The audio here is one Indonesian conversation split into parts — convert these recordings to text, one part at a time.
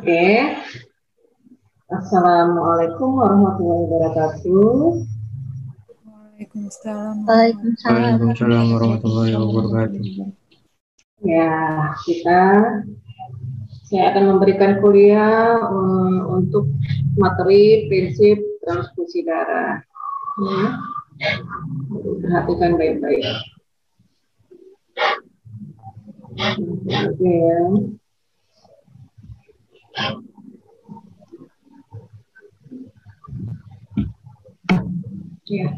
Oke. Assalamualaikum warahmatullahi wabarakatuh. Waalaikumsalam. Waalaikumsalam warahmatullahi wabarakatuh. Ya, saya akan memberikan kuliah untuk materi prinsip transfusi darah. Ya. Perhatikan baik-baik. Oke ya. Ya.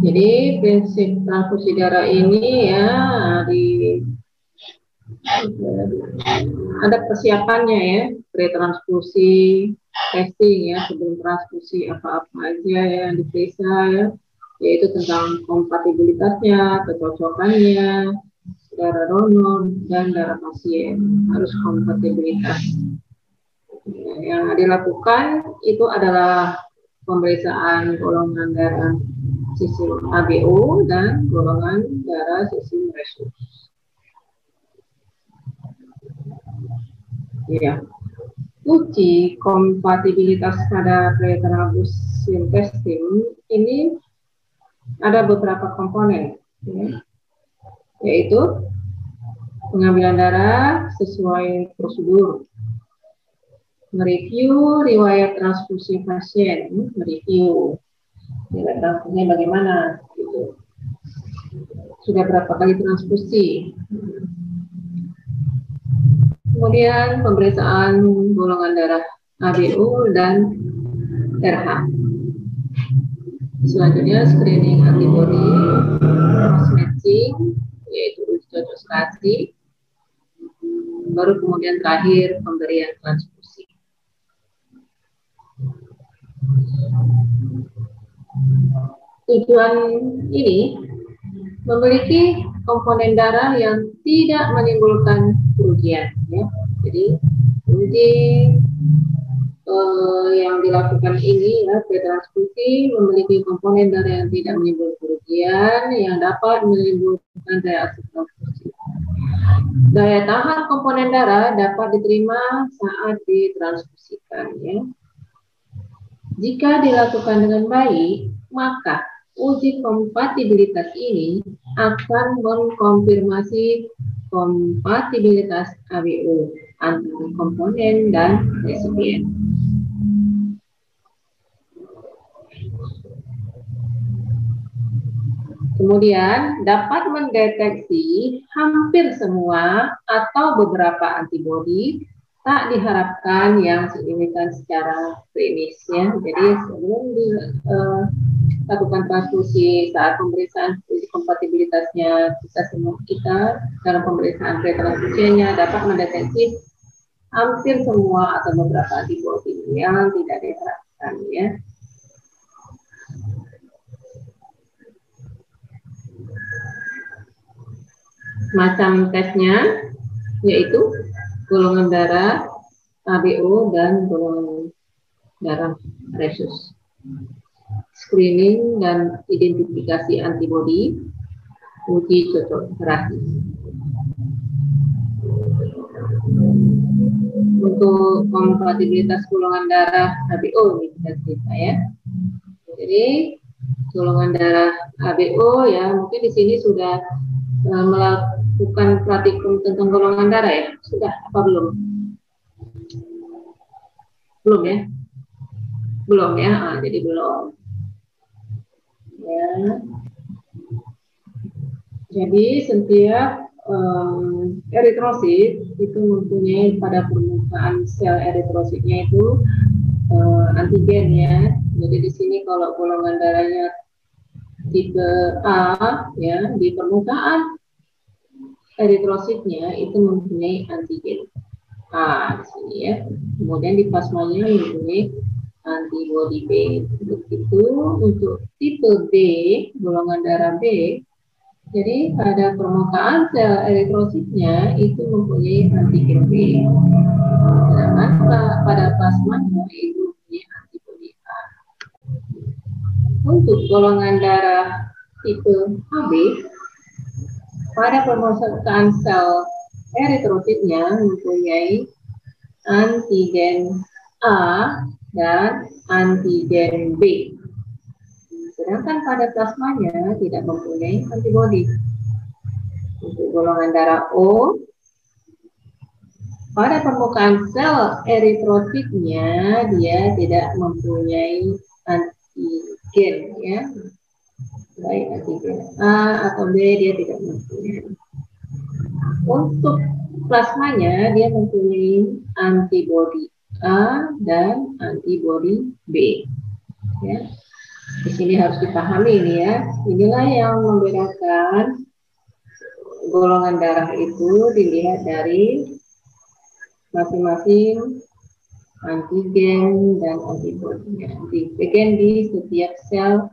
Jadi prinsip transfusi darah ini ya ada persiapannya ya, pre-transfusi, testing ya, sebelum transfusi apa-apa aja yang diperiksa ya, yaitu tentang kompatibilitasnya, kecocokannya, darah donor dan darah pasien harus kompatibilitas. Yang dilakukan itu adalah pemeriksaan golongan darah sistem ABO dan golongan darah sistem resus. Ya, uji kompatibilitas pada pre-transfusion testing ini ada beberapa komponen, ya, yaitu pengambilan darah sesuai prosedur, mereview riwayat transfusi pasien, mereview riwayat transfusinya bagaimana, gitu. Sudah berapa kali transfusi. Kemudian pemeriksaan golongan darah ABO dan RH. Selanjutnya screening antibody, cross matching, yaitu uji cocok stasi. Baru kemudian terakhir pemberian transfusi. Tujuan ini memiliki komponen darah yang tidak menimbulkan kerugian, ya. Jadi uji yang dilakukan ini ya, pre-transfusi memiliki komponen darah yang tidak menimbulkan kerugian yang dapat menimbulkan reaksi transfusi. Daya tahan komponen darah dapat diterima saat ditransfusikan, ya. Jika dilakukan dengan baik, maka uji kompatibilitas ini akan mengkonfirmasi kompatibilitas ABO antara komponen dan resipien. Kemudian dapat mendeteksi hampir semua atau beberapa antibodi, tak diharapkan yang signifikan secara klinis, ya. Jadi sebelum dilakukan transfusi, saat pemeriksaan uji kompatibilitasnya kita dalam pemeriksaan pre-transfusinya dapat mendeteksi hampir semua atau beberapa antibodi yang tidak diharapkan, ya. Macam tesnya yaitu golongan darah ABO dan golongan darah resus, screening dan identifikasi antibodi, uji cocok terapi. Untuk kompatibilitas golongan darah ABO ini kita cerita, ya. Jadi golongan darah ABO ya, mungkin di sini sudah melakukan praktikum tentang golongan darah, ya. Sudah apa belum? Belum, ya? Belum, ya. Jadi belum. Ya. Jadi setiap eritrosit itu mempunyai pada permukaan sel eritrositnya itu antigen, ya. Jadi di sini kalau golongan darahnya tipe A, ya, di permukaan eritrositnya itu mempunyai antigen A di sini, ya. Kemudian di plasmanya mempunyai antibodi B. Begitu untuk tipe B, golongan darah B. Jadi pada permukaan sel eritrositnya itu mempunyai antigen B. Sedangkan pada plasmanya itu mempunyai antibodi A. Untuk golongan darah tipe AB, pada permukaan sel eritrositnya mempunyai antigen A dan antigen B. Sedangkan pada plasmanya tidak mempunyai antibodi. Untuk golongan darah O, pada permukaan sel eritrositnya dia tidak mempunyai antigen, ya, baik antigen A atau B dia tidak mempunyai. Untuk plasmanya dia mempunyai antibodi A dan antibodi B. Ya. Di sini harus dipahami ini ya. Inilah yang membedakan golongan darah itu dilihat dari masing-masing antigen dan antibodinya dibagian di setiap sel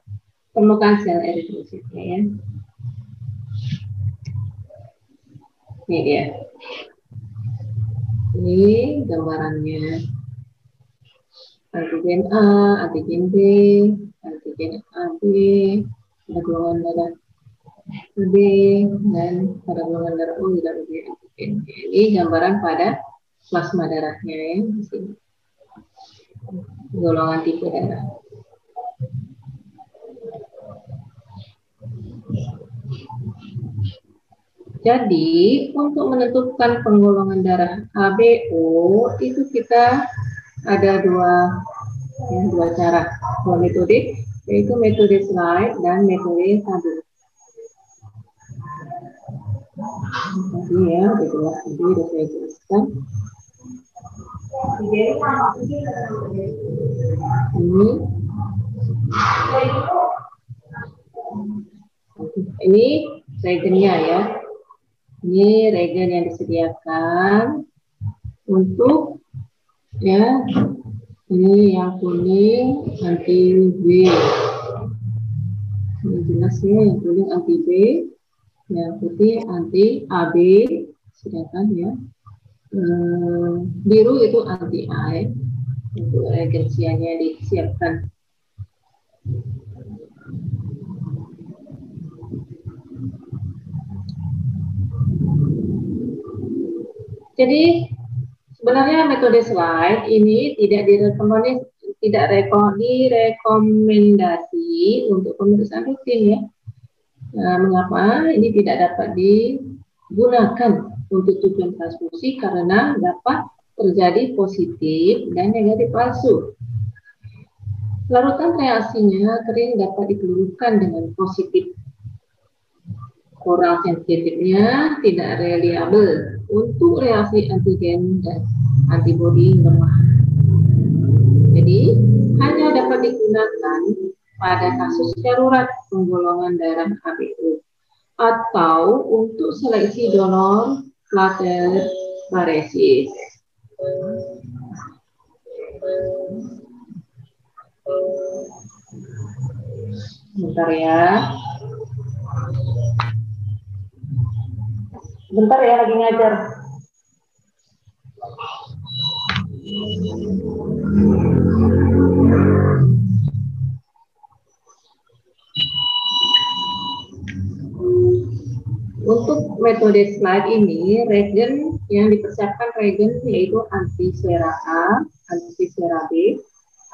permukaan sel eritrositnya, ya. Ini dia. Ini gambarannya. Antigen A, antigen B, antigen AB, pada golongan darah B, dan pada golongan darah O tidak mempunyai antigen. Ini gambaran pada plasma darahnya, ya, di sini. Golongan tipe darah. Jadi untuk menentukan penggolongan darah ABO itu kita ada dua cara, dua metode, yaitu metode slide dan metode tabel. Tadi ya, udah jelas tadi, udah saya jelaskan. Ini reagennya ya. Ini reagen yang disediakan untuk, ya, ini yang kuning anti B. Ini jelas ya, yang kuning anti B, yang putih anti AB, sedangkan ya biru itu anti A, ya. Untuk reagensianya disiapkan. Jadi sebenarnya metode slide ini tidak direkomendasi untuk pemeriksaan rutin, ya. Nah, mengapa ini tidak dapat digunakan untuk tujuan transfusi? Karena dapat terjadi positif dan negatif palsu. Larutan reaksinya kering dapat dikeluarkan dengan positif. Kurang sensitifnya tidak reliable untuk reaksi antigen dan antibodi lemah. Jadi hanya dapat digunakan pada kasus darurat penggolongan darah ABO atau untuk seleksi donor platelet paresis. Bentar ya. Bentar ya, lagi ngajar. Untuk metode slide ini, reagen yang dipersiapkan reagen yaitu antisera A, antisera B,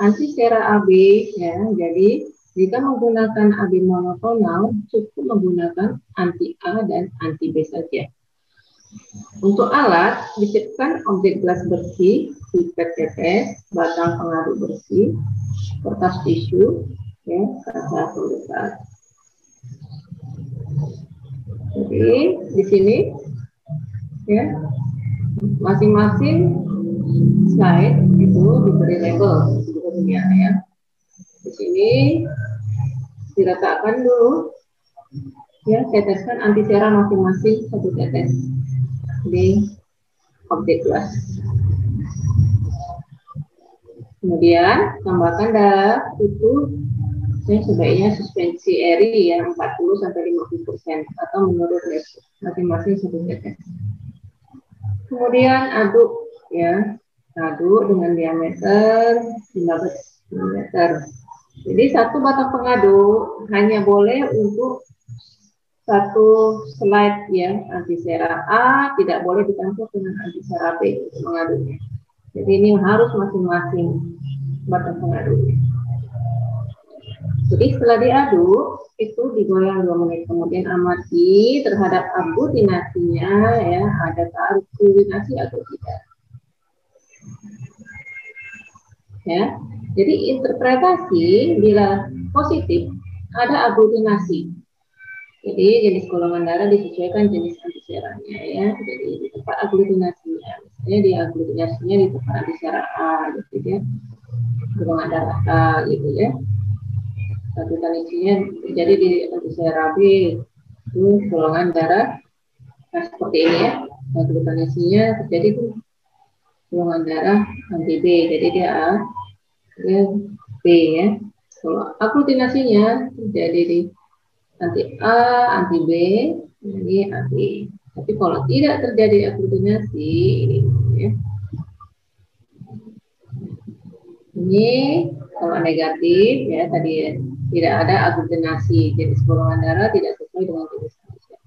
antisera AB, ya. Jadi jika menggunakan AB monoklonal cukup menggunakan anti A dan anti B saja. Untuk alat disiapkan objek gelas bersih, pipet tetes, batang pengaduk bersih, kertas tisu, ya, kata pembersih. Jadi di sini, ya, masing-masing slide itu diberi label sebelumnya, ya. Di sini diletakkan dulu, ya, teteskan antisera masing-masing satu tetes di objek gelas. Kemudian tambahkan darah itu sebaiknya suspensi eri yang 40-50% atau menurut level masing-masing satu tetes. Kemudian aduk, ya, aduk dengan diameter 15 mm. Jadi satu batang pengaduk hanya boleh untuk satu slide, ya, antisera A tidak boleh dicampur dengan antisera B untuk mengaduknya. Jadi ini harus masing-masing batang pengaduk. Jadi setelah diaduk itu digoyang 2 menit, kemudian amati terhadap aglutinasinya ya, ada aglutinasi atau tidak. Ya, jadi interpretasi bila positif ada aglutinasi. Jadi jenis golongan darah disesuaikan jenis antiserannya ya. Jadi di tempat aglutinasinya, misalnya di aglutinasinya di tempat antisera A, gitu ya, golongan darah A gitu ya. Aglutinasinya jadi di antisera B itu golongan darah seperti ini ya. Aglutinasinya terjadi di golongan darah anti B, jadi dia A, dia B ya. Kalau aglutinasinya terjadi di anti A, anti B, ini anti. Tapi kalau tidak terjadi aglutinasi, ini ya. Ini kalau negatif ya tadi ya, tidak ada aglutinasi, jenis golongan darah tidak sesuai dengan jenis manusia.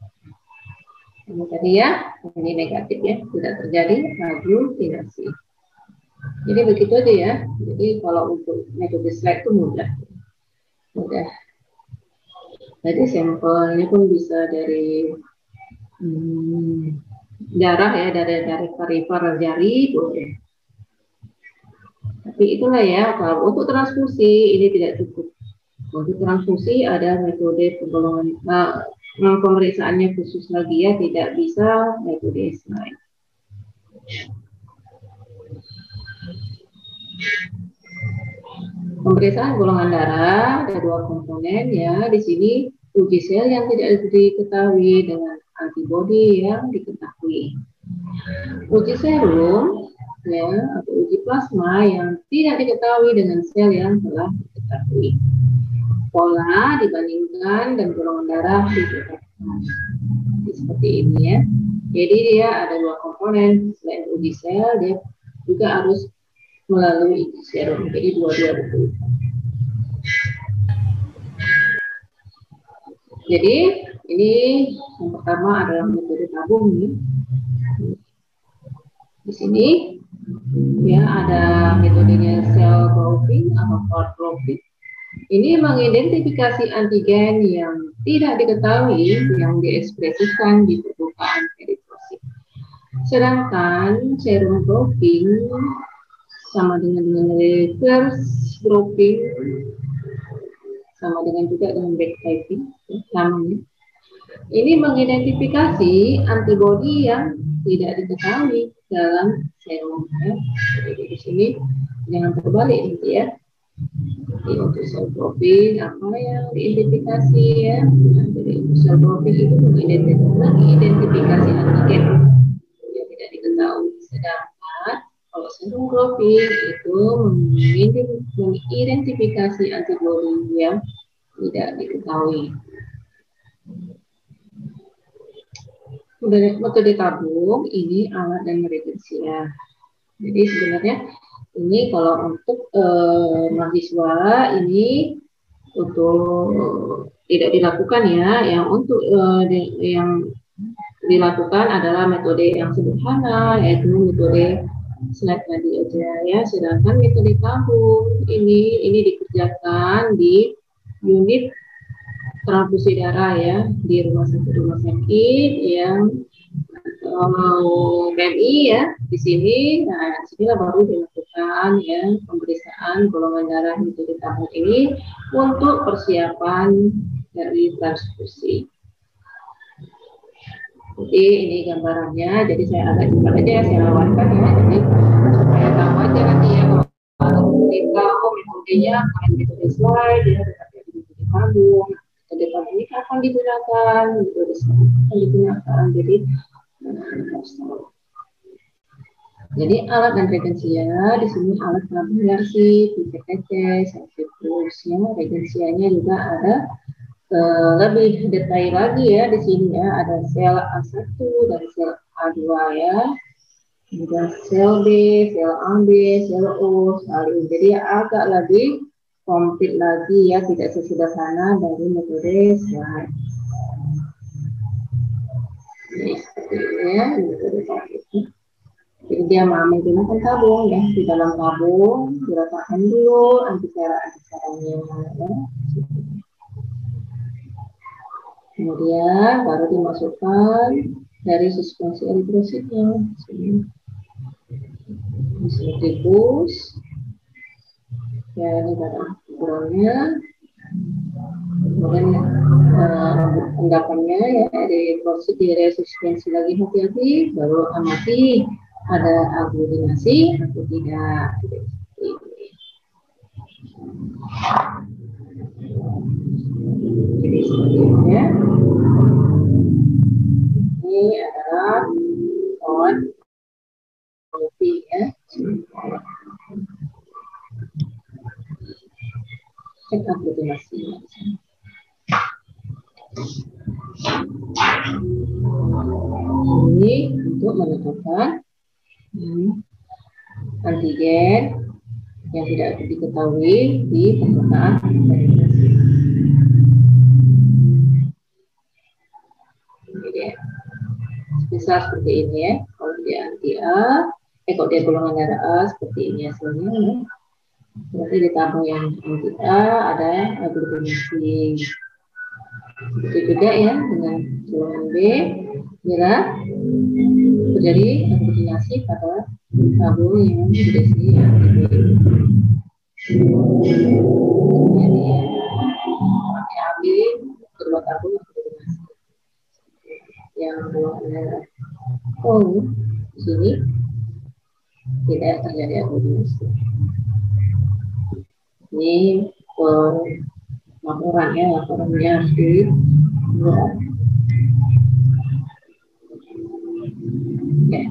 Ini tadi ya, ini negatif ya, tidak terjadi aglutinasi. Jadi begitu aja ya. Jadi kalau untuk metode SLAC itu mudah. Jadi sampelnya pun bisa dari darah ya, dari parivar jari boleh. Tapi itulah ya, kalau untuk transfusi ini tidak cukup. Untuk transfusi ada metode penggolongan, pemeriksaannya khusus lagi ya, tidak bisa metode lain. Pemeriksaan golongan darah ada 2 komponen ya. Di sini uji sel yang tidak diketahui dengan antibodi yang diketahui. Uji serum ya, atau uji plasma yang tidak diketahui dengan sel yang telah diketahui. Pola dibandingkan dan golongan darah diketahui. Seperti ini ya. Jadi dia ada 2 komponen. Selain uji sel, dia juga harus melalui uji serum. Jadi dua-dua betul. Jadi ini yang pertama adalah metode tabung nih. Di sini ya ada metodenya cell grouping atau part grouping. Ini mengidentifikasi antigen yang tidak diketahui yang diekspresikan di permukaan eritrosit. Sedangkan serum grouping sama dengan reverse grouping, sama dengan juga dengan back typing namanya. Ini mengidentifikasi antibodi yang tidak diketahui dalam serum ya. Jadi di sini jangan terbalik nanti ya. Jadi untuk cell grouping apa yang diidentifikasi ya. Jadi cell grouping itu mengidentifikasi antigen yang tidak diketahui. Sedangkan kalau serum grouping itu mengidentifikasi antibodi yang tidak diketahui. Metode tabung ini alat dan reagensia. Jadi sebenarnya ini kalau untuk mahasiswa ini untuk tidak dilakukan ya. Yang untuk yang dilakukan adalah metode yang sederhana, yaitu metode slide tadi aja ya. Sedangkan metode tabung ini dikerjakan di unit transfusi darah ya, di rumah sakit yang PMI ya di sini. Nah, disinilah baru dilakukan ya pemeriksaan golongan darah metode tabung ini untuk persiapan dari transfusi. Jadi ini gambarannya. Jadi saya agak cepat aja saya lewatkan ya. Jadi supaya tahu aja nanti ya kalau kita metodenya kalian metode slide ya, metode tabung. Metode tabung ini kapan digunakan? Metode slide kapan digunakan? Jadi harus tahu. Jadi alat dan reagensia di sini alat tabung reaksi, PPTC, sensitifus ya. Reagensianya juga ada lebih detail lagi ya di sini ya, ada sel A1 dan sel A2 ya, kemudian sel B, sel AB, sel O, sel I. Jadi agak lebih komplit lagi ya, tidak sesederhana dari metode slide. Ini seperti ini ya, metode slide. Jadi dia menggunakan tabung ya, di dalam tabung diletakkan dulu antisera-antiseranya ya. Kemudian baru dimasukkan dari suspensi eritrositnya. Distribusi ya, ini pada ukurannya. Kemudian endapannya ya, eritrosit di resistensi lagi, hati-hati, baru amati ada aglutinasi atau tidak. Jadi seperti ini ya. Ini adalah on kopi ya. Cek aglutinasi. Ini untuk menentukan antigen yang tidak diketahui di permukaan verifikasi. Bisa seperti ini ya. Kalau dia anti A, kalau dia golongan darah A seperti ini hasilnya. Ya. Berarti di tabung yang anti A ada aglutinasi. Begitu juga ya dengan golongan B, bila terjadi aglutinasi pada tabung yang berisi anti B. Jadi ya, pakai AB kedua tabung aglutinasi. Yang golongan darah O di sini tidak terjadi aglutinasi. Ini laporannya harus dibuat. Ya.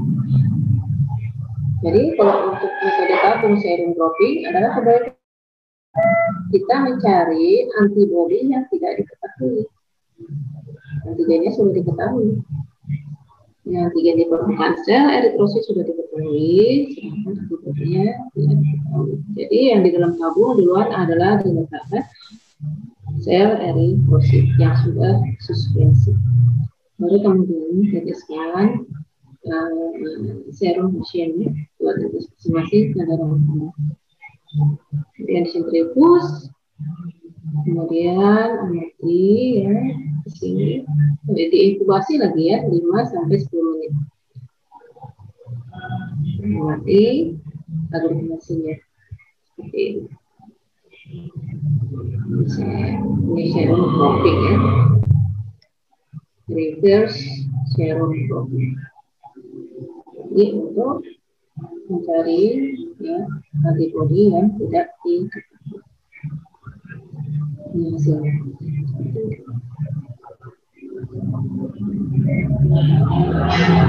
Jadi kalau untuk metode tabung serum dropping adalah sebagai kita mencari antibodi yang tidak diketahui. Antigennya sudah diketahui. Yang antigen di permukaan sel eritrosit sudah diketahui, sedangkan antibodinya tidak diketahui. Jadi yang di dalam tabung duluan adalah diletakkan sel eritrosit yang sudah suspensi. Baru kemudian diteteskan serum pasiennya buat estimasi kadar darah. Kemudian disentrifus, kemudian amati ya di sini, diinkubasi lagi ya 5 sampai 10 menit. Amati aglutinasinya seperti ini. Ini serum dropping ya, reverse serum dropping. Ini untuk mencari ya antibodi yang tidak diketahui. Ini hasilnya.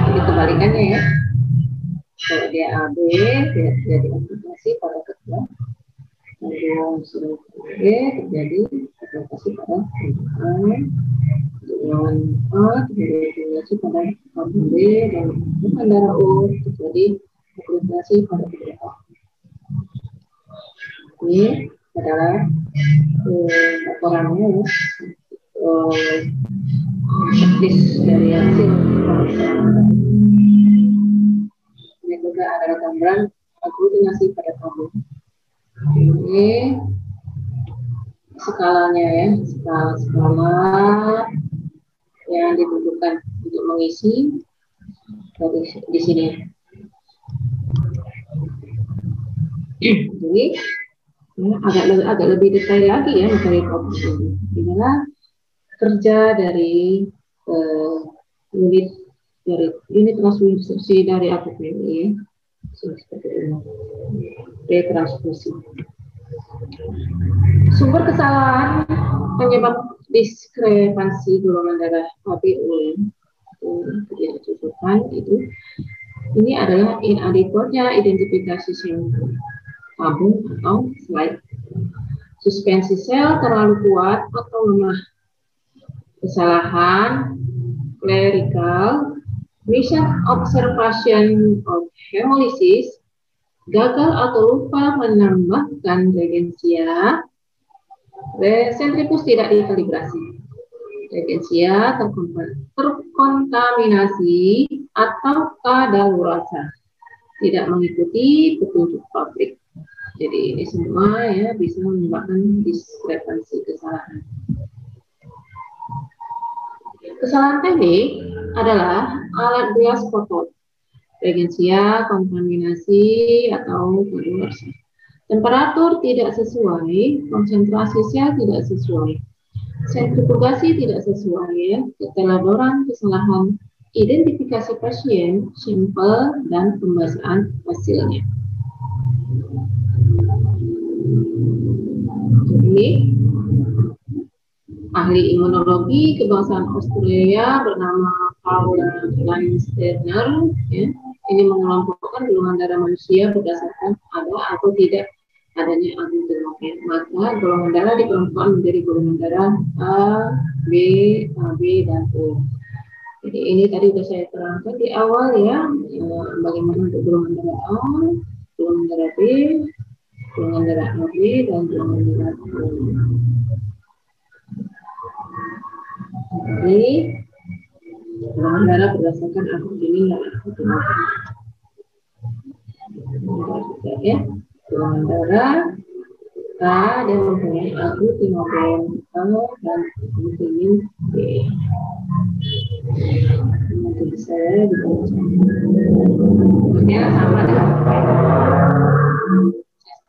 Jadi kebalikannya ya. Kalau dia AB tidak terjadi aplikasi pada kedua tabung serum B terjadi aplikasi pada golongan A terjadi aplikasi pada tabung B dan golongan darah O terjadi aplikasi pada kedua A. Ini adalah laporannya teknis dari hasil pemeriksaan. Ini juga adalah gambaran aglutinasi pada tabung. Ini skalanya ya, skala yang ditentukan untuk mengisi dari di sini. Jadi agak lebih detail lagi ya materi topik ini. Inilah kerja dari unit transfusi dari APPI ya. Seperti ini. Retransfusi. Sumber kesalahan penyebab diskrepansi golongan darah HbO tidak cocokkan itu. Ini adalah inadequate-nya identifikasi sampel tabung atau slide. Suspensi sel terlalu kuat atau lemah. Kesalahan clerical, mission observation of hemolysis, gagal atau lupa menambahkan regensia, sentrifus tidak dikalibrasi, regensia terkontaminasi atau kadaluarsa. tidak mengikuti petunjuk pabrik. Jadi ini semua ya bisa menyebabkan diskrepansi kesalahan. Kesalahan teknik adalah alat gelas kotor, reagensia, kontaminasi, atau kadaluarsa. Temperatur tidak sesuai, konsentrasi sel tidak sesuai, sentrifugasi tidak sesuai, keteladoran kesalahan, identifikasi pasien, sampel, dan pembacaan hasilnya. Jadi, ahli imunologi kebangsaan Australia bernama Paul Landsteiner ya, ini mengelompokkan golongan darah manusia berdasarkan ada atau tidak adanya aglutinogen. Maka golongan darah dikelompokkan menjadi golongan darah A, B, AB, dan O. Jadi ini tadi sudah saya terangkan di awal ya, bagaimana untuk golongan darah A, golongan darah B, golongan darah AB, dan golongan darah O. Jadi golongan darah berdasarkan aglutinin dan aglutinogen. Ya, golongan darah A dia mempunyai aglutinogen A dan aglutinin B. Nanti bisa dibaca. Maksudnya sama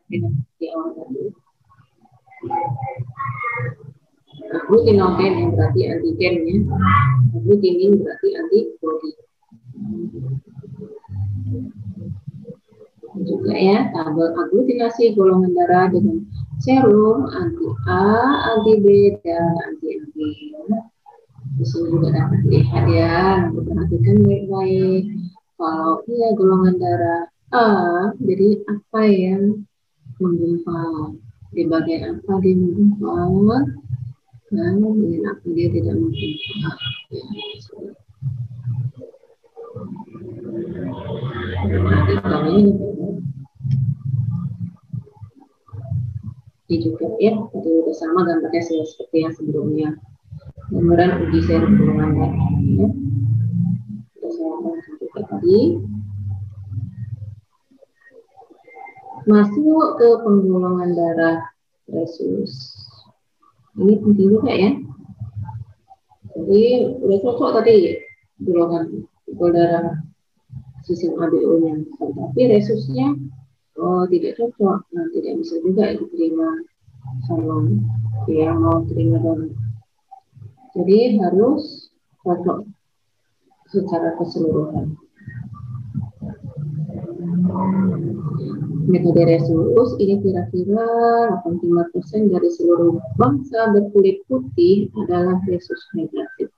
dengan di awal tadi. Aglutinogen yang berarti antigen ya, aglutinin berarti antibody. Juga ya tabel aglutinasi golongan darah dengan serum anti A, anti B, dan anti AB. Di sini juga dapat dilihat ya, perhatikan baik-baik. Kalau dia golongan darah A, jadi apa yang menggumpal? Di bagian apa dia menggumpal? Nah, bagian apa dia tidak menggumpal? Ya, ini juga ya, tadi udah sama gambarnya seperti yang sebelumnya. Gambaran uji serum golongan darah ya. Sudah saya langsung juga tadi. Masuk ke penggolongan darah resus. Ini penting juga ya. Jadi udah cocok tadi golongan darah sistem ABO-nya, tapi resusnya tidak cocok, nah, tidak bisa juga diterima sama yang mau terima donor. Jadi harus cocok secara keseluruhan. Metode resus ini kira-kira 85% dari seluruh bangsa berkulit putih adalah resus negatif.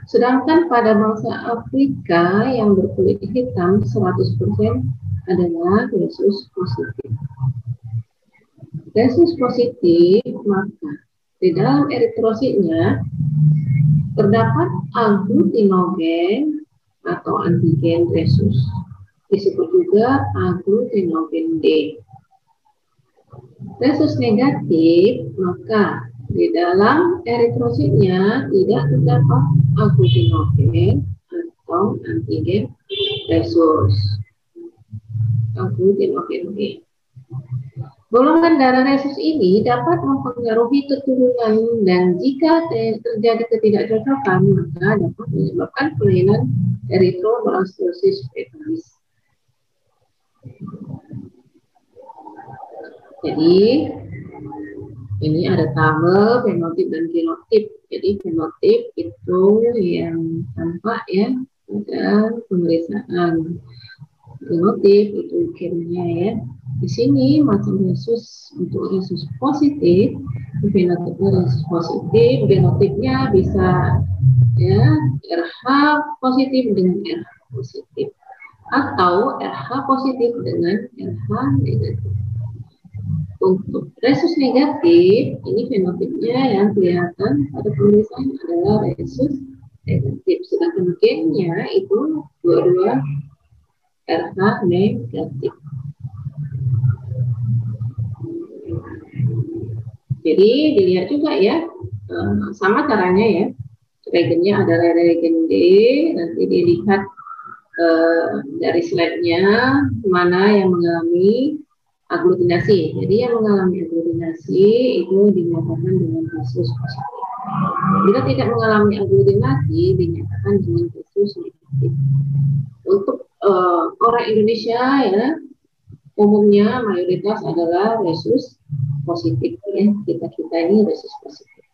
Sedangkan pada bangsa Afrika yang berkulit hitam 100% adalah resus positif. Resus positif maka di dalam eritrositnya terdapat aglutinogen atau antigen resus. Disebut juga aglutinogen D. Resus negatif maka di dalam eritrositnya tidak terdapat aglutinogen atau antigen resus. Aglutinogen D. Golongan darah resus ini dapat mempengaruhi keturunan dan jika terjadi ketidakcocokan maka dapat menyebabkan kelainan eritroblastosis fetalis. Jadi ini ada tabel fenotip dan genotip. Jadi fenotip itu yang tampak ya, dan pemeriksaan. Genotip itu ukirnya ya. Di sini macam resus untuk resus positif, fenotipnya resus positif, genotipnya bisa ya RH positif dengan RH positif atau RH positif dengan RH negatif. Untuk resus negatif, ini fenotipnya yang kelihatan pada pemeriksaan adalah resus negatif. Sedangkan gennya itu dua-dua RH negatif. Jadi dilihat juga ya, sama caranya ya. Reagennya adalah reagen D, nanti dilihat dari slide-nya mana yang mengalami aglutinasi. Jadi yang mengalami aglutinasi itu dinyatakan dengan kasus positif. Bila tidak mengalami aglutinasi dinyatakan dengan kasus negatif. Untuk orang Indonesia ya umumnya mayoritas adalah resus positif ya. Kita ini resus positif.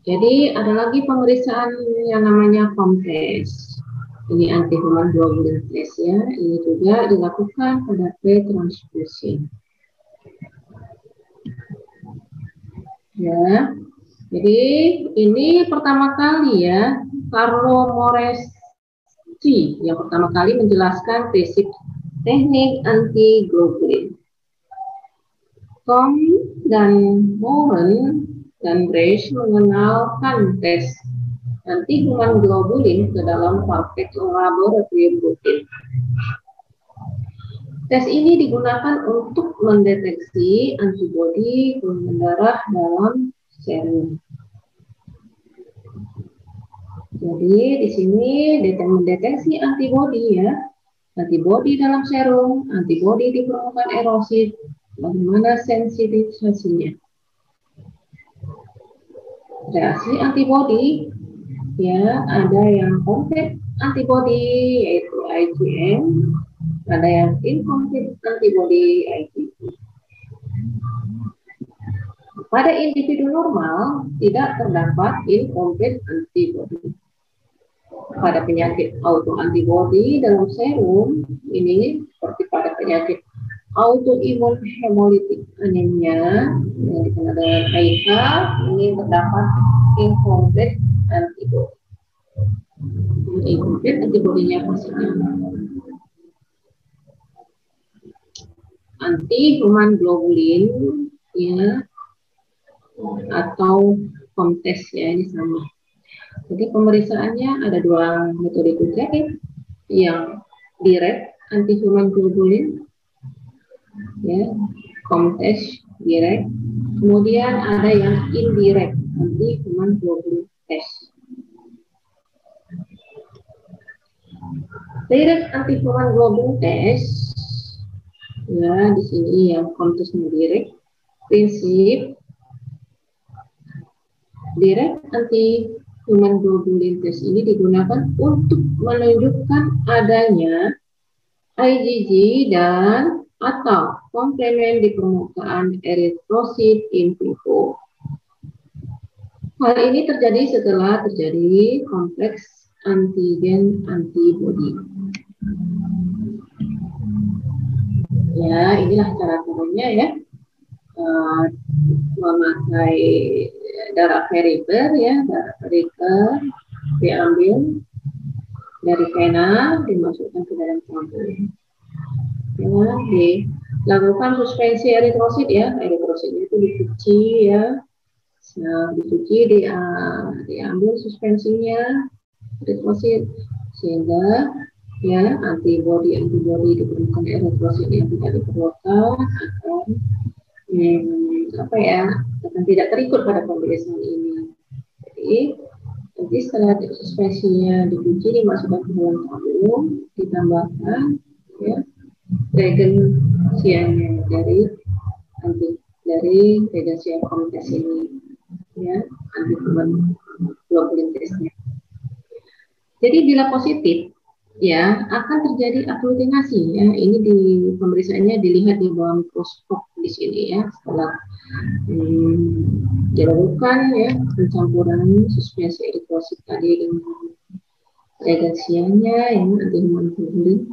Jadi ada lagi pemeriksaan yang namanya COMTES. Ini anti-human globulin test ya. Ini juga dilakukan pada pre-transfusion. Ya. Jadi ini pertama kali ya Carlo Moreschi yang pertama kali menjelaskan prinsip teknik anti-globulin. Com dan Moren dan Reich mengenalkan tes anti-human globulin ke dalam praktek laboratorium rutin. Tes ini digunakan untuk mendeteksi antibodi golongan darah dalam serum. Jadi di sini mendeteksi antibodi ya, antibodi dalam serum, antibodi di permukaan erosit, bagaimana sensitisasinya. Reaksi antibodi ya ada yang complete antibodi yaitu IgM, ada yang incomplete antibodi IgG. Pada individu normal tidak terdapat incomplete antibodi. Pada penyakit autoantibodi dalam serum ini seperti pada penyakit autoimun hemolytic anemia yang dikenal dengan AIH ini terdapat incomplete antibodi. Incomplete antibodinya positif. Anti-human globulin ya atau COMTES ya ini sama. Jadi pemeriksaannya ada dua metode juga yang direct anti-human globulin ya, COMTES direct, kemudian ada yang indirect anti-human globulin test. Direct anti-human globulin test ya di sini yang COMTES-nya direct, prinsip direct anti-human globulin test ini digunakan untuk menunjukkan adanya IgG dan atau komplemen di permukaan eritrosit in vivo. Hal ini terjadi setelah terjadi kompleks antigen antibodi. Ya, inilah cara-caranya ya. Memakai darah perifer ya, darah perifer diambil dari vena dimasukkan ke dalam tabung. Ya, dilakukan suspensi eritrosit ya, eritrositnya itu dicuci ya, nah, dicuci diambil suspensinya eritrosit sehingga ya antibodi di permukaan eritrosit yang tidak diperlukan akan tidak terikut pada pemeriksaan ini. Jadi nanti setelah suspensinya dicuci dimasukkan ke dalam tabung, ditambahkan ya reagen cyanida dari reagen cyanida COMTES ini ya anti-human globulin testnya. Jadi bila positif ya akan terjadi aglutinasi ya, ini di pemeriksaannya dilihat di bawah mikroskop di sini ya, setelah dilakukan ya pencampuran suspensi eritrosit tadi dengan reagensianya yang anti-human globulin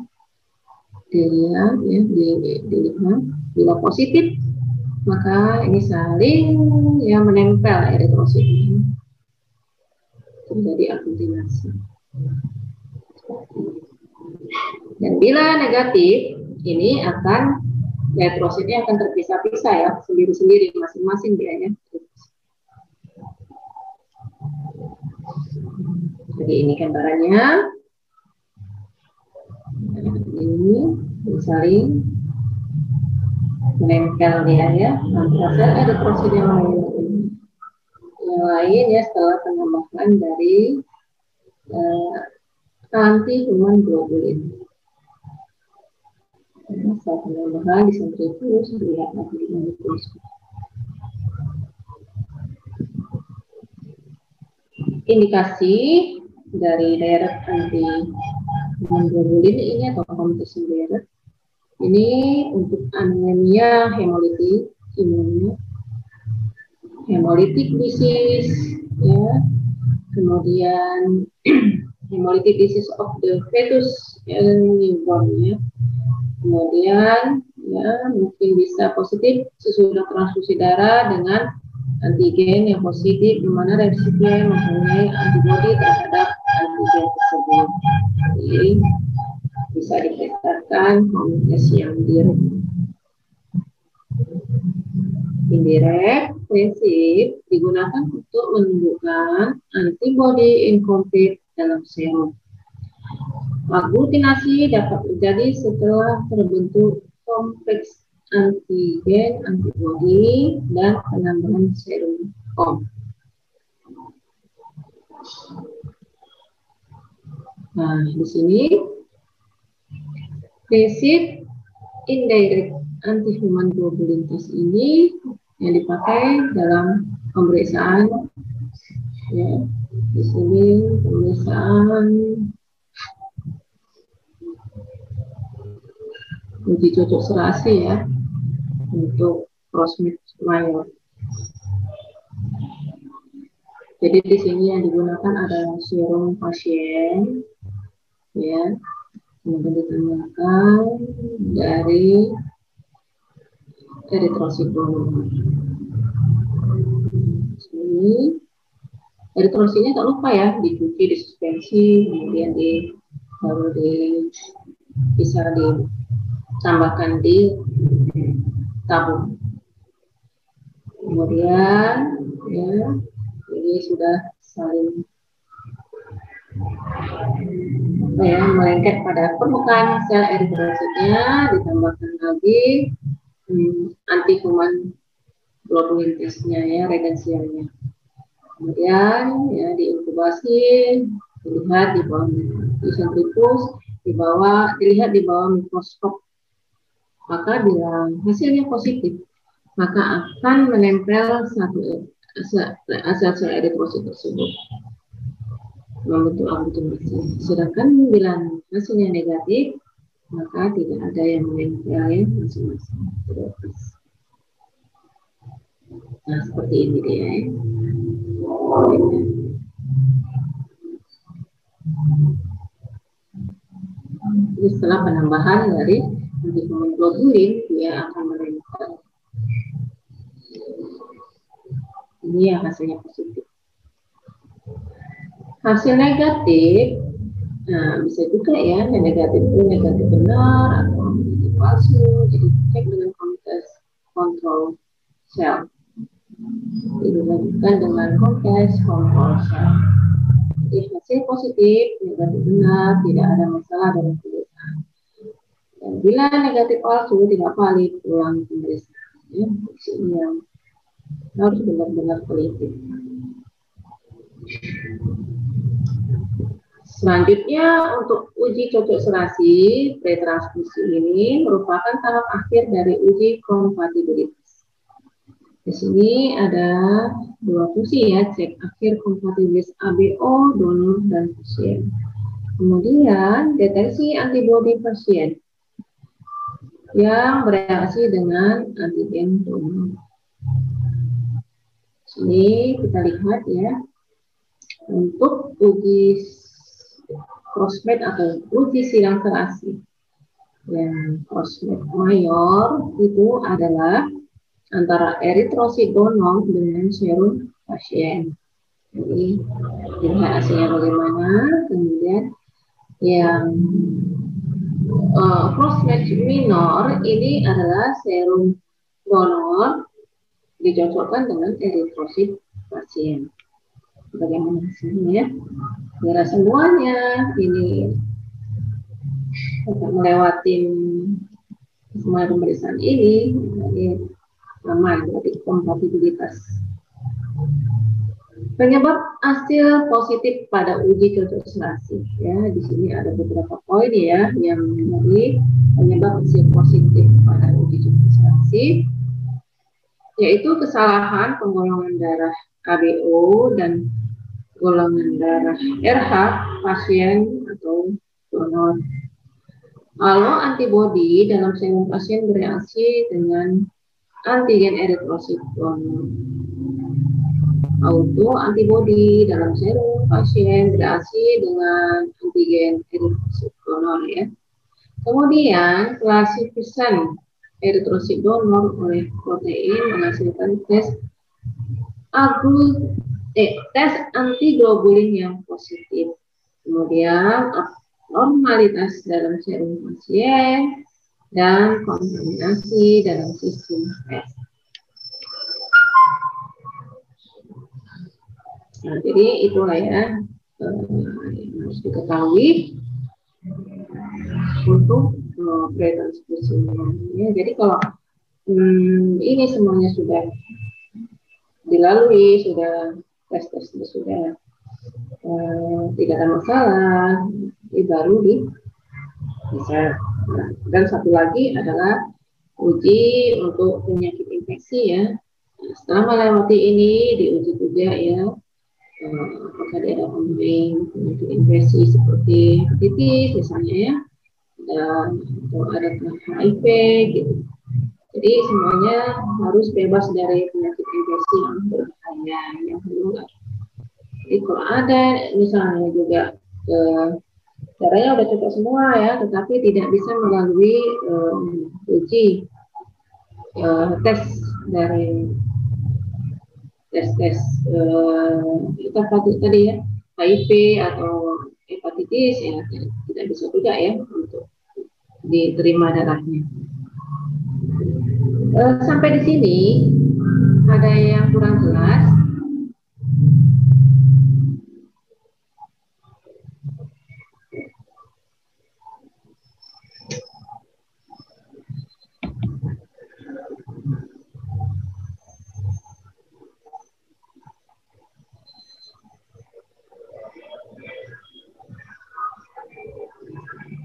dilihat ya, dilihat bila positif maka ini saling ya menempel eritrosit ini, terjadi aglutinasi. Dan bila negatif, ini akan eritrositnya akan terpisah-pisah ya, sendiri-sendiri masing-masing dia ya. Jadi ini gambarannya. Ini saling menempel dia ya, antara sel eritrosit yang lain ya setelah penambahan dari anti-human globulin. Sel penambahan di sentrifus dilihat lagi di mikroskop. Indikasi dari direct anti-human globulin ini atau competition direct ini untuk anemia hemolitik imun, hemolytic disease, ya, kemudian hemolytic disease of the fetus newborn, ya. Kemudian ya mungkin bisa positif sesudah transfusi darah dengan antigen yang positif di mana resipien mempunyai antibodi terhadap antigen tersebut. Jadi bisa dikatakan komunikasi yang indirect prinsip digunakan untuk menunjukkan antibodi incomplete dalam serum. Aglutinasi dapat terjadi setelah terbentuk kompleks antigen, antibodi, dan penambahan serum COM. Nah, di sini prinsip indirect anti-human globulin test ini yang dipakai dalam pemeriksaan, ya. Di sini pemeriksaan uji cocok serasi, ya, untuk prosmit mayor. Jadi di sini yang digunakan adalah serum pasien, ya, kemudian ditambahkan dari eritrosit donor. Sini eritrositnya tak lupa ya, dicuci, disuspensi, kemudian baru bisa ditambahkan di tabung. Kemudian ya ini sudah saling melengket pada permukaan sel eritrositnya, ditambahkan lagi anti-human globulin testnya, ya, reagensialnya. Kemudian ya diinkubasi, dilihat di bawah sentrifus, dilihat di bawah mikroskop. Maka bila hasilnya positif, maka akan menempel sel eritrosit tersebut membentuk aglutinasi. Sedangkan bila hasilnya negatif, maka tidak ada yang menempel, ya, masing-masing. Nah, seperti ini dia, ya. Jadi setelah penambahan dari anti-human globulin, dia akan menempel. Ini yang hasilnya positif. Hasil negatif, nah bisa juga ya, yang negatif itu negatif benar atau negatif palsu. Jadi cek dengan komunitas kontrol sel. Dilakukan dengan komunitas kontrol sel. Jadi hasil positif, negatif benar, tidak ada masalah dalam pemeriksaan. Dan bila negatif palsu, tidak valid ulang pemeriksaan. Ya, ini yang harus benar-benar teliti. Selanjutnya untuk uji cocok serasi pretransfusi ini merupakan tahap akhir dari uji kompatibilitas. Di sini ada dua fungsi, ya, cek akhir kompatibilitas ABO donor dan pasien. Kemudian deteksi antibodi pasien yang bereaksi dengan antigen donor. Sini kita lihat, ya, untuk uji crossmatch atau uji sidang serasi yang crossmatch mayor itu adalah antara eritrosit donor dengan serum pasien. Jadi dilihat hasilnya bagaimana. Kemudian yang crossmatch minor ini adalah serum donor dicocokkan dengan eritrosit pasien. Bagaimana hasilnya? Kira semuanya ini melewati semua pemeriksaan ini aman, berarti kompatibilitas. Penyebab hasil positif pada uji cocok selasi, ya di sini ada beberapa poin ya yang menjadi penyebab hasil positif pada uji cocok selasi, yaitu kesalahan penggolongan darah ABO dan golongan darah RH pasien atau donor. Lalu antibodi dalam serum pasien bereaksi dengan antigen eritrosit donor. Autoantibodi dalam serum pasien bereaksi dengan antigen eritrosit donor ya. Kemudian klasifisan eritrosit donor oleh protein menghasilkan tes antiglobulin yang positif. Kemudian abnormalitas dalam serum pasien dan kontaminasi dalam sistem tes. Nah, jadi itulah ya yang harus diketahui untuk pretransfusinya. Ya, jadi kalau ini semuanya sudah dilalui, sudah tes sudah tidak ada masalah, ini baru bisa. Nah, dan satu lagi adalah uji untuk penyakit infeksi ya. Nah, setelah melewati ini diuji juga ya apakah dia ada pemain penyakit infeksi seperti hepatitis misalnya ya, atau ada HIV gitu. Jadi semuanya harus bebas dari penyakit infeksi yang berbahaya, yang menular. Jadi kalau ada misalnya juga darahnya udah cocok semua ya, tetapi tidak bisa melalui uji tes dari tes kita tadi ya, HIV atau hepatitis ya, tidak bisa juga ya untuk diterima darahnya. Sampai di sini ada yang kurang jelas?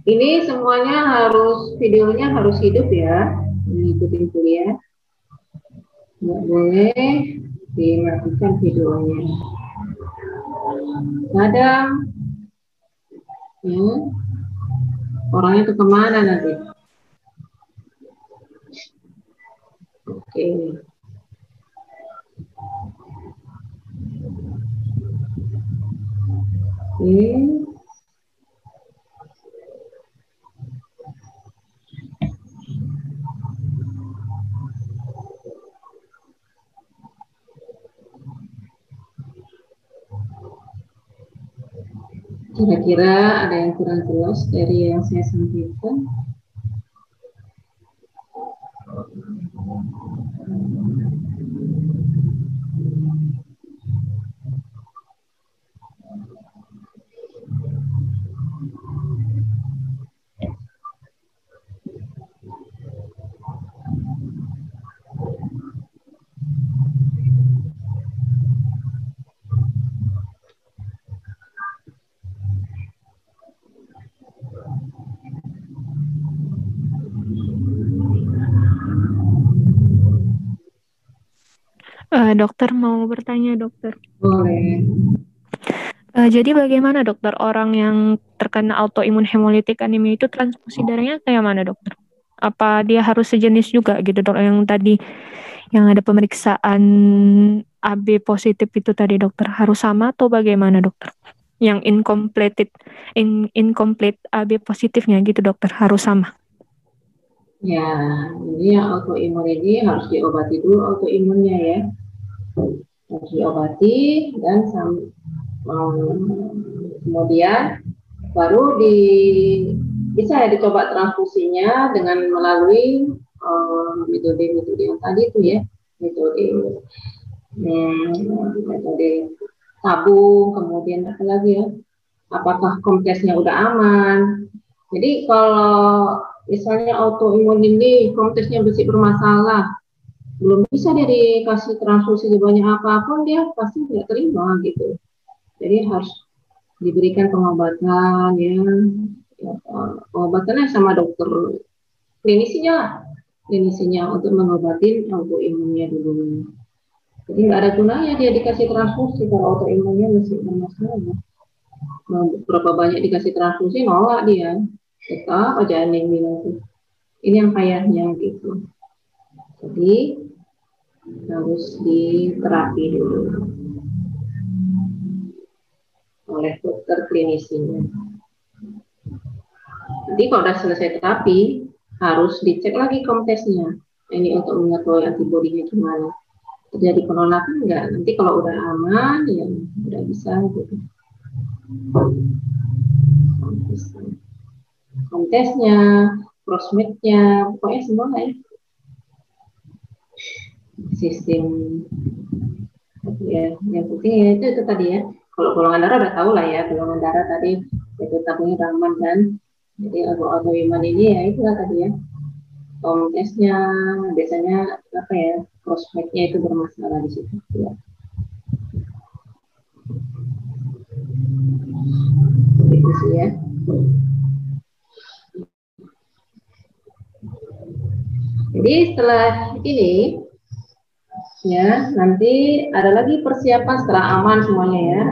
Ini semuanya videonya harus hidup ya, mengikuti kuliah. Nggak boleh dimatikan videonya. Kadang ya, orangnya ke kemana nanti? Oke. Kira-kira ada yang kurang jelas dari yang saya sampaikan? Dokter mau bertanya, dokter. Boleh. Jadi bagaimana dokter orang yang terkena autoimun hemolitik anemia itu transfusi darahnya kayak mana dokter? Apa dia harus sejenis juga gitu dok yang tadi yang ada pemeriksaan AB positif itu tadi dokter harus sama atau bagaimana dokter? Yang incomplete AB positifnya gitu dokter harus sama? Ya, ini yang autoimun ini harus diobati dulu autoimunnya ya. Harus diobati dan kemudian baru bisa ya dicoba transfusinya dengan melalui metode-metode yang tadi itu ya, metode tabung, kemudian apa lagi ya, apakah komplesnya udah aman. Jadi kalau misalnya autoimun ini komplesnya masih bermasalah, belum bisa dia dikasih transfusi sebanyak apapun, dia pasti tidak terima gitu. Jadi harus diberikan pengobatan ya, pengobatannya sama dokter klinisinya lah, klinisinya untuk mengobatin autoimunnya dulu. Jadi nggak ada gunanya dia dikasih transfusi kalau autoimunnya masih bermasalah. Mau berapa banyak dikasih transfusi nolak dia, tetap aja anemia itu. Ini yang kayaknya gitu. Jadi harus diterapi dulu oleh dokter klinisinya. Jadi kalau sudah selesai terapi, harus dicek lagi komtesnya. Ini untuk mengetahui antibodinya gimana. Terjadi penolakan enggak? Nanti kalau udah aman, ya udah bisa gitu. Kontesnya, crossmatch-nya, pokoknya semua ya. Sistem ya, yang penting ya itu tadi ya. Kalau golongan darah udah tahu lah ya, golongan darah tadi itu tabungnya Raman dan jadi autoimun ini ya itulah tadi ya. Tesnya biasanya apa ya, crossmatch-nya itu bermasalah di situ ya. Itu sih ya. Jadi setelah ini ya nanti ada lagi persiapan setelah aman semuanya ya.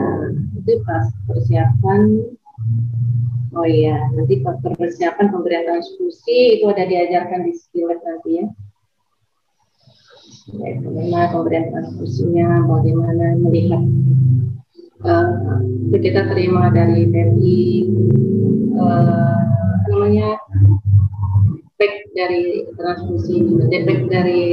Itu persiapan. Oh iya, nanti persiapan pemberian transfusi itu ada diajarkan di skill nanti ya. Bagaimana pemberian transfusinya, bagaimana melihat kita terima dari PMI namanya back dari transfusi, back dari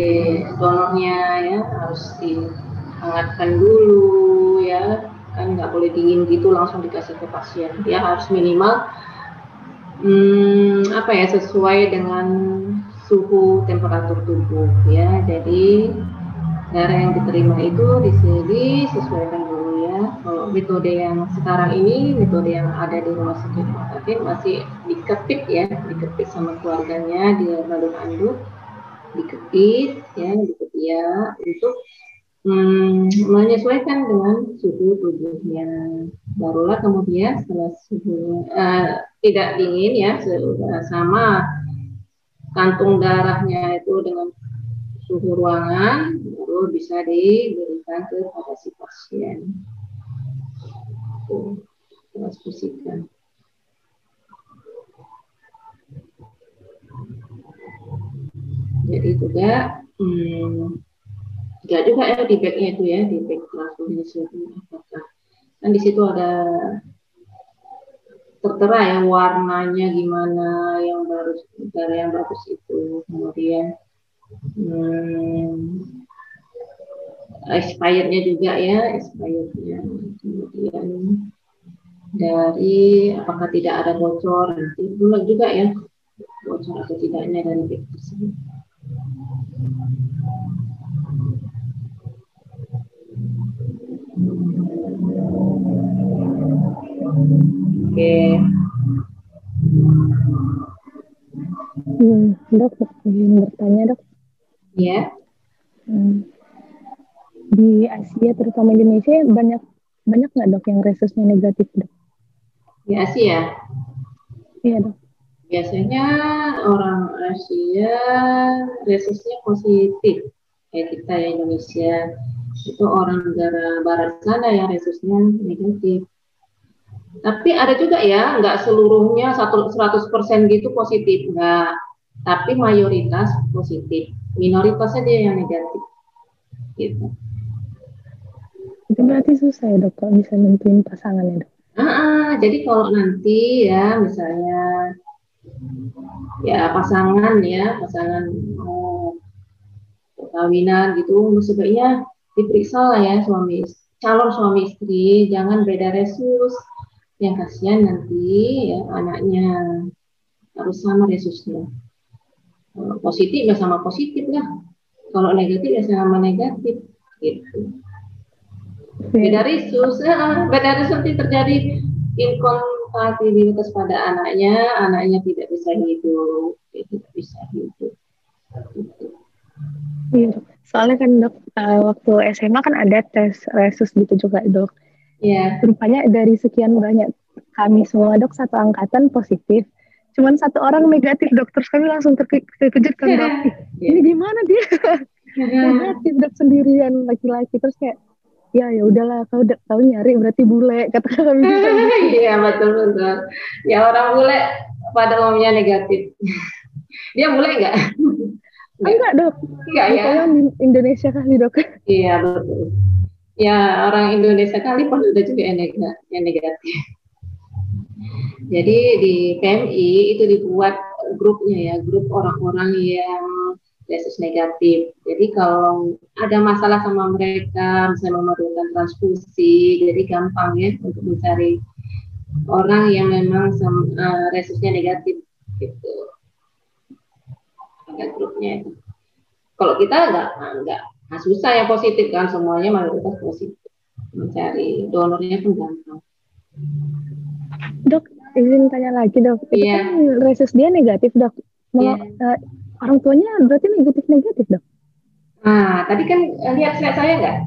donornya ya harus dihangatkan dulu ya, kan nggak boleh dingin gitu langsung dikasih ke pasien, dia harus minimal apa ya sesuai dengan suhu temperatur tubuh ya. Jadi darah yang diterima itu disesuaikan dulu ya. Kalau metode yang sekarang ini, metode yang ada di rumah sakit masih dikepit ya, dikepit sama keluarganya di balon anduk, dikepit ya, diketiak untuk menyesuaikan dengan suhu tubuhnya. Barulah kemudian setelah suhu tidak dingin ya, sama kantung darahnya itu dengan suhu ruangan, baru bisa diberikan kepada si pasien. Transfusikan. Jadi juga enggak juga ya di backnya itu ya, di back transfusi itu apakah kan di situ ada tertera ya warnanya gimana, yang bagus darah yang bagus itu, kemudian expirednya juga ya, expirednya, kemudian dari apakah tidak ada bocor, nanti bulan juga ya bocor atau tidaknya dari back tersebut. Oke. Dok, ingin bertanya dok. Ya. Di Asia terutama Indonesia banyak nggak dok yang resusnya negatif dok? Di Asia? Iya dok. Biasanya orang Asia resusnya positif, kayak kita ya Indonesia. Itu orang negara barat sana yang resusnya negatif. Tapi ada juga ya, nggak seluruhnya 100% gitu positif, nggak. Tapi mayoritas positif, minoritas aja yang negatif. Gitu. Itu berarti susah ya dok kalau bisa nentuin pasangan ya dok? Jadi kalau nanti ya misalnya ya pasangan perkawinan gitu, sebaiknya diperiksa lah ya calon suami istri, jangan beda resus, yang kasihan nanti ya anaknya harus sama resusnya. Kalau positif ya sama positif lah, kalau negatif ya sama negatif gitu. Beda resus nanti terjadi inkompatibilitas pada anaknya tidak bisa hidup, gitu. Iya dok. Soalnya kan dok, waktu SMA kan ada tes resus gitu juga dok. Iya. Rupanya dari sekian banyak kami semua dok, satu angkatan positif. Cuman satu orang negatif dok, terus kami langsung terkejut kan dok. Ini gimana dia? Negatif dok, sendirian laki-laki. Terus kayak, ya udahlah, kau nyari berarti bule, kata kami juga gitu. Iya, betul. Ya, orang bule pada umumnya negatif. Dia bule nggak? Enggak dok, Enggak ya? bukannya di Indonesia kali dok. Iya, betul. Ya, orang Indonesia kali pun ada juga yang negatif. Jadi di PMI itu dibuat grupnya ya, grup orang-orang yang resus negatif. Jadi kalau ada masalah sama mereka, misalnya memerlukan transfusi, jadi gampang ya untuk mencari orang yang memang resusnya negatif gitu. Ada grupnya itu. Kalau kita nggak susah ya positif kan, semuanya mayoritas positif. Mencari donornya pun gampang. Dok, izin tanya lagi dok. Itu Iya. kan resus dia negatif dok. Orang tuanya berarti negatif dok. Nah, tadi kan lihat slide saya nggak?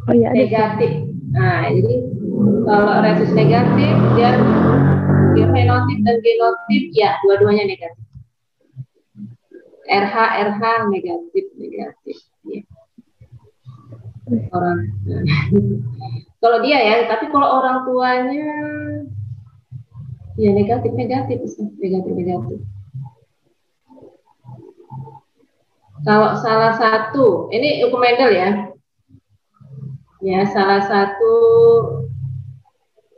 Oh iya. Negatif. Nah, jadi kalau resus negatif dia fenotip dan genotip ya dua-duanya negatif. RH negatif. Ya. Orang. Kalau dia ya, tapi kalau orang tuanya ya negatif. Kalau salah satu, ini hukum Mendel ya. Ya, salah satu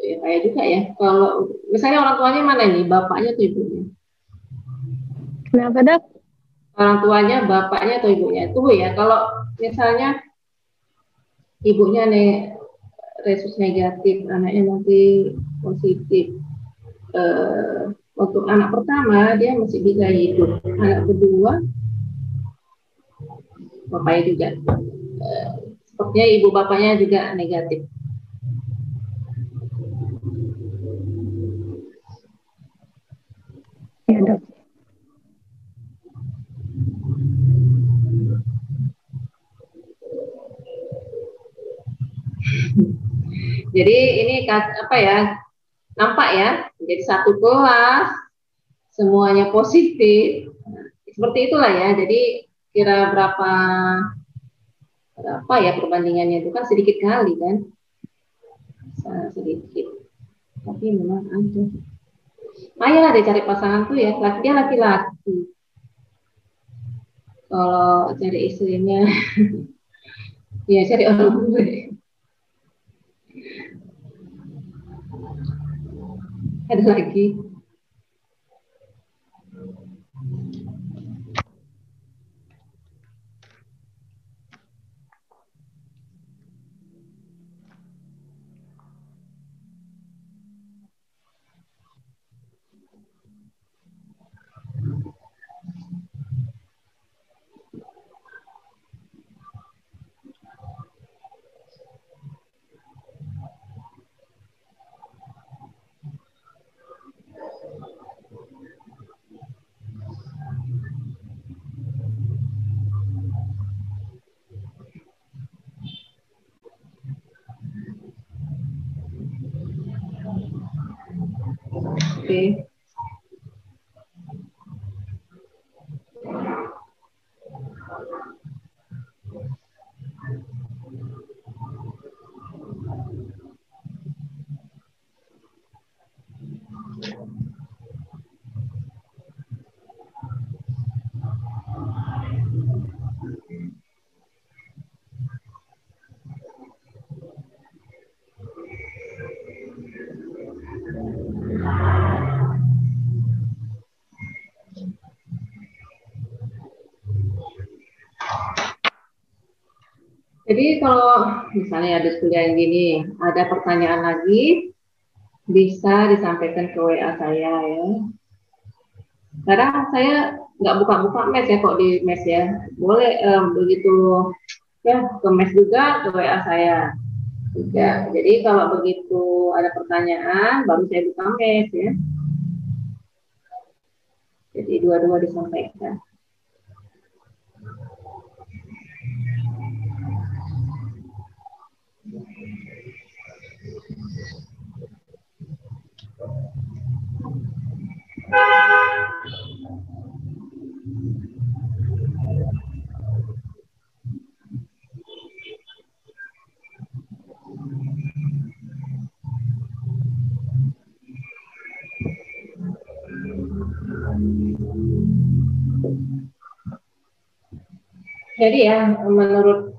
ya kayak juga ya. Kalau misalnya orang tuanya mana nih, bapaknya atau ibunya? Kenapa dok? Orang tuanya, bapaknya atau ibunya? Tunggu ya, kalau misalnya ibunya nih resus negatif, anaknya nanti positif. Untuk anak pertama dia masih bisa hidup. Anak kedua, bapaknya juga. Sepertinya ibu bapaknya juga negatif. Ya dok. Jadi ini apa ya? Nampak ya? Jadi satu kelas semuanya positif. Seperti itulah ya. Jadi kira berapa ya perbandingannya itu kan sedikit kali kan? Sedikit. Tapi memang ada. Ayolah deh cari pasangan tuh ya. Dia laki-laki. Kalau cari istrinya, ya cari orang bule. Ada lagi. Oke. Jadi kalau misalnya ada kuliah yang gini, ada pertanyaan lagi, bisa disampaikan ke WA saya ya. Kadang saya nggak buka-buka mes ya kok di mes ya. Boleh begitu ya ke mes juga ke WA saya. Juga. Jadi kalau begitu ada pertanyaan, baru saya buka mes ya. Jadi dua-dua disampaikan. Jadi ya, menurut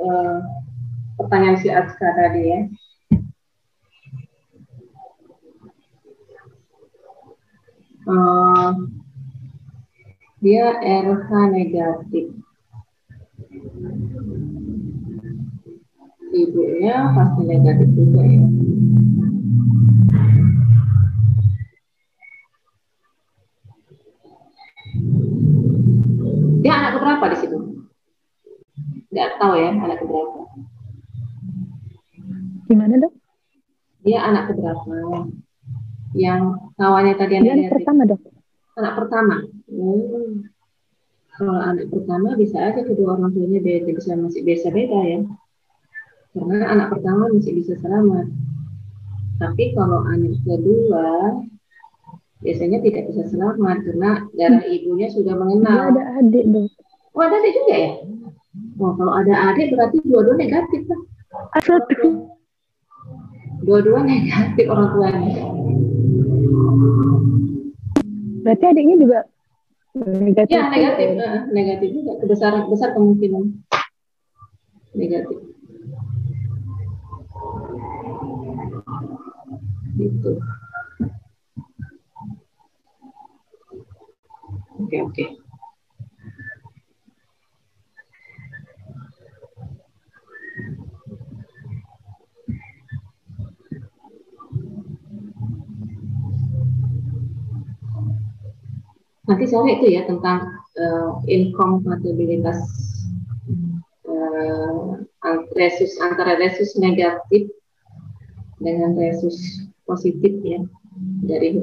pertanyaan si Azka tadi ya, dia RH negatif, ibunya pasti negatif juga ya. Dia anak keberapa di situ? Nggak tahu ya anak keberapa. Gimana dok? Dia anak keberapa? Yang kawannya tadi yang Dia anak negatif. pertama dok. Anak pertama. Kalau anak pertama bisa aja kedua orang tuanya beda, masih bisa beda ya. Karena anak pertama masih bisa selamat. Tapi kalau anak kedua biasanya tidak bisa selamat karena darah ibunya sudah Dia mengenal. ada adik dok. Oh ada adik juga ya? Oh kalau ada adik berarti dua-dua negatif lah. Satu. Dua-dua negatif orang tuanya. Berarti adiknya juga negatif. Ya negatif, negatif juga. Besar kemungkinan negatif. Gitu. Oke. Nanti sore itu ya tentang inkompatibilitas antara resus negatif dengan resus positif ya dari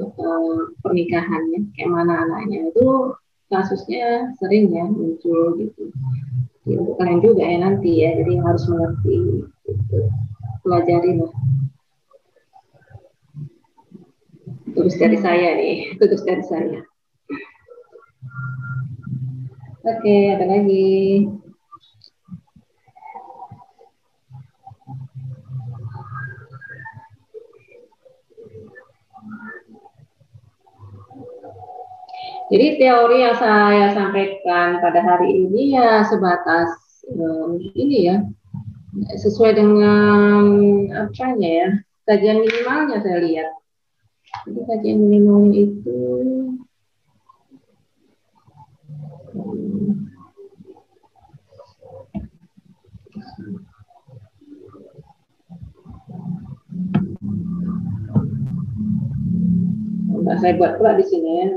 pernikahannya, kayak mana anaknya itu kasusnya sering ya muncul gitu. Jadi untuk kalian juga ya nanti ya, jadi harus mengerti gitu. Pelajari lah. Tugas dari saya nih, tugas dari saya. Oke, ada lagi. Jadi teori yang saya sampaikan pada hari ini ya sebatas ini ya, sesuai dengan apanya ya, kajian minimalnya saya lihat. Jadi kajian minimalnya itu saya buat pula di sini ya.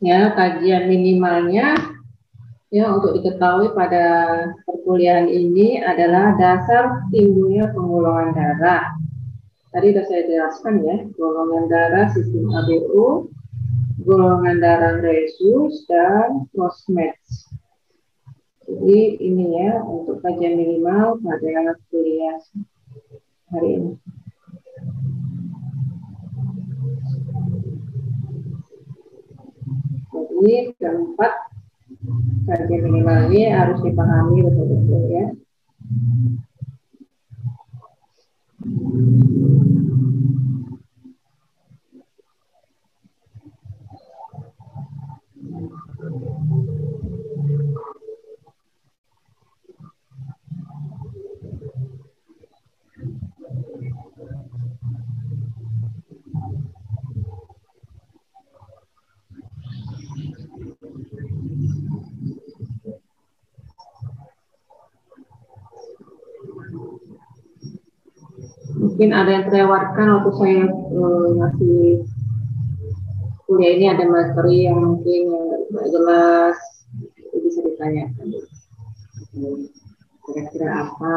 Ya, kajian minimalnya ya untuk diketahui pada perkuliahan ini adalah dasar timbulnya penggolongan darah. Tadi sudah saya jelaskan ya, golongan darah sistem ABO, golongan darah resus, dan cross match. Jadi ini ya untuk kajian minimal pada kuliah hari ini. Jadi keempat kajian minimal ini harus dipahami betul-betul ya. Mungkin ada yang terlewatkan waktu saya ngasih kuliah ini, ada materi yang mungkin nggak jelas, itu bisa ditanyakan. Kira-kira apa?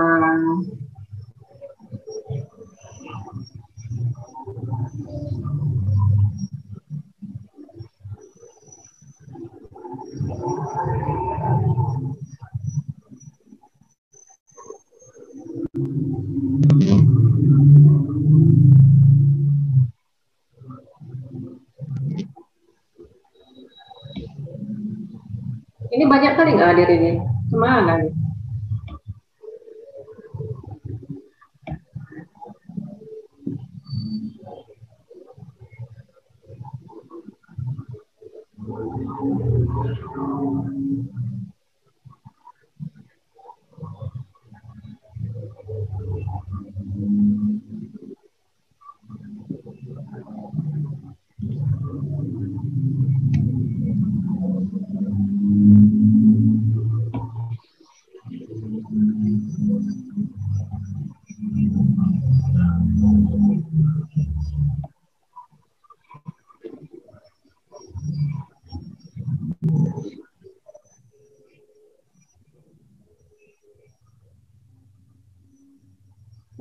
Ini banyak kali nggak hadir ini? Kemana nih?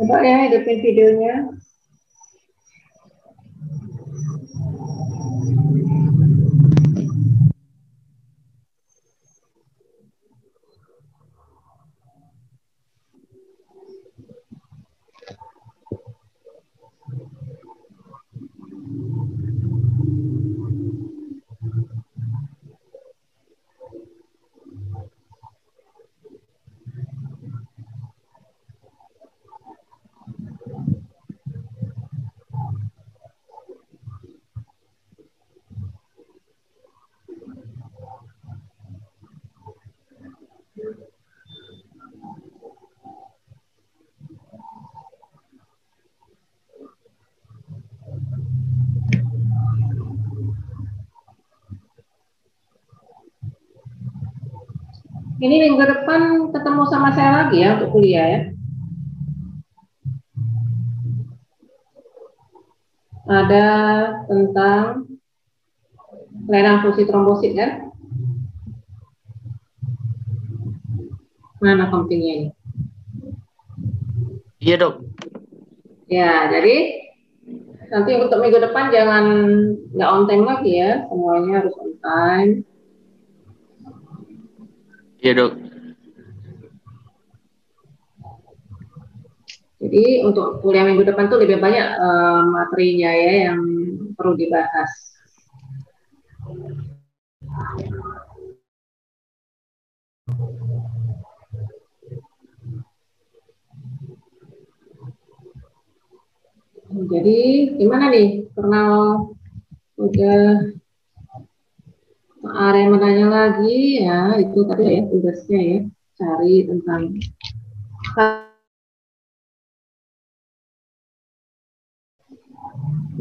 Coba ya hidupin videonya. Ini minggu depan ketemu sama saya lagi ya untuk kuliah ya. Ada tentang kelainan fungsi trombosit kan? Mana kontennya ini? Iya dok. Ya, jadi nanti untuk minggu depan jangan nggak on time lagi ya, semuanya harus on time. Iya dok. Jadi untuk kuliah minggu depan tuh lebih banyak materinya ya yang perlu dibahas. Jadi gimana nih? Pernah udah ada yang menanya lagi ya, itu tadi ya tugasnya ya, cari tentang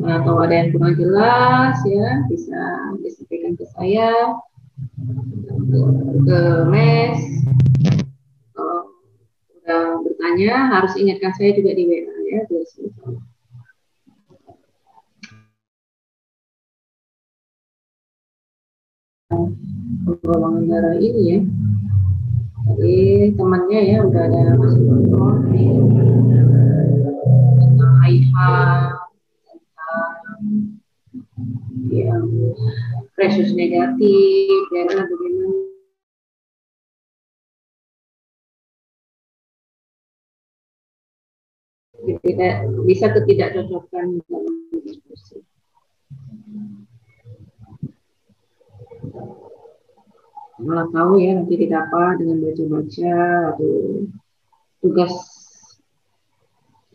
nah, kalau ada yang kurang jelas ya bisa disampaikan ke saya, ke mes. Kalau udah bertanya harus ingatkan saya juga di WA ya, terus golongan darah ini ya. Jadi temannya ya udah ada masuk nonton tentang HIV, tentang yang presus negatif, ya bagaimana. Tidak bisa ketidakcocokan dalam diskusi. Malah tahu ya nanti didapat dengan baca-baca atau tugas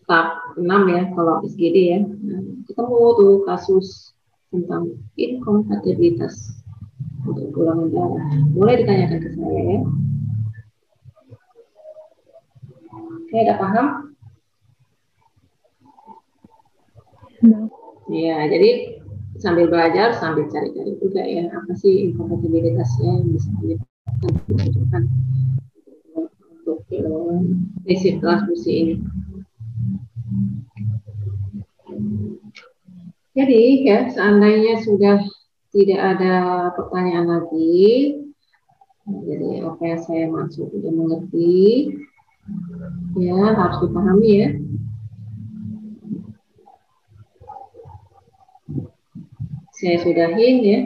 tahap 6 ya kalau SGD ya. Nah, ketemu tuh kasus tentang inkompatibilitas untuk golongan darah. Boleh ditanyakan ke saya ya. Oke, udah paham? Ya, jadi sambil belajar sambil cari-cari juga ya apa sih inkompatibilitasnya yang bisa dilakukan untuk prinsip transfusi ini. Jadi ya, seandainya sudah tidak ada pertanyaan lagi, jadi apa yang saya maksud sudah mengerti, ya harus dipahami ya. Saya sudahin ya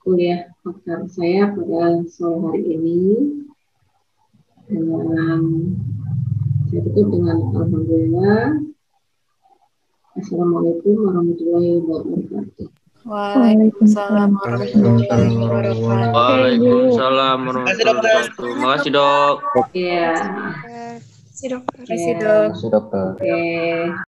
kuliah pakar saya pada sore hari ini, dengan saya tutup dengan alhamdulillah. Assalamualaikum warahmatullahi wabarakatuh. Waalaikumsalam warahmatullahi Waalaikumsalam wabarakatuh. Waalaikumsalam warahmatullahi wabarakatuh. Makasih dok. Ya, Terima kasih dokter. Makasih dokter. oke.